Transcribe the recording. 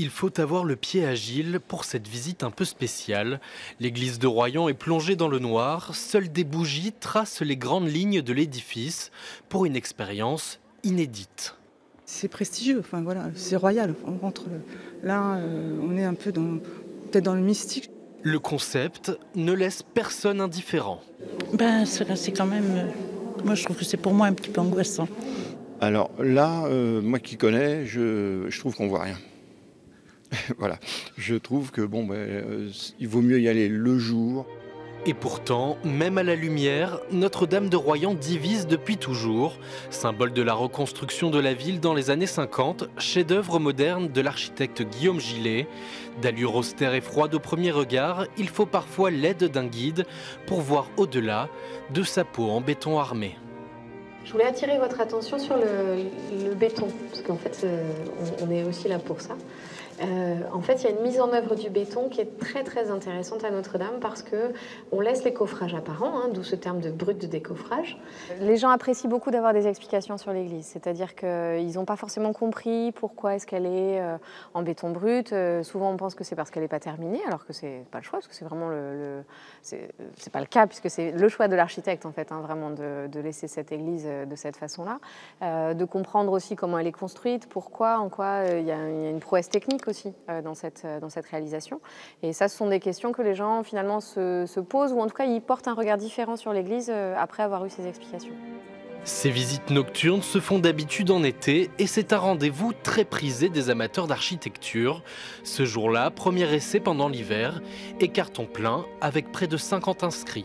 Il faut avoir le pied agile pour cette visite un peu spéciale. L'église de Royan est plongée dans le noir. Seules des bougies tracent les grandes lignes de l'édifice pour une expérience inédite. C'est prestigieux, enfin voilà, c'est royal. On rentre là, on est un peu peut-être dans le mystique. Le concept ne laisse personne indifférent. C'est quand même, moi je trouve que c'est pour moi un petit peu angoissant. Alors là, moi qui connais, je trouve qu'on voit rien. Voilà, je trouve que il vaut mieux y aller le jour. Et pourtant, même à la lumière, Notre-Dame de Royan divise depuis toujours. Symbole de la reconstruction de la ville dans les années 50, chef-d'œuvre moderne de l'architecte Guillaume Gillet. D'allure austère et froide au premier regard, il faut parfois l'aide d'un guide pour voir au-delà de sa peau en béton armé. Je voulais attirer votre attention sur le béton, parce qu'en fait, on est aussi là pour ça. En fait, il y a une mise en œuvre du béton qui est très très intéressante à Notre-Dame parce qu'on laisse les coffrages apparents, d'où ce terme de brut de décoffrage. Les gens apprécient beaucoup d'avoir des explications sur l'église, c'est-à-dire qu'ils n'ont pas forcément compris pourquoi est-ce qu'elle est en béton brut. Souvent, on pense que c'est parce qu'elle n'est pas terminée, alors que c'est pas le choix, parce que c'est vraiment c'est pas le cas, puisque c'est le choix de l'architecte en fait, vraiment de laisser cette église de cette façon-là, de comprendre aussi comment elle est construite, pourquoi, en quoi il y a une prouesse technique aussi dans cette réalisation. Et ça, ce sont des questions que les gens finalement se posent, ou en tout cas ils portent un regard différent sur l'église après avoir eu ces explications. Ces visites nocturnes se font d'habitude en été et c'est un rendez-vous très prisé des amateurs d'architecture. Ce jour-là, premier essai pendant l'hiver et carton plein avec près de 50 inscrits.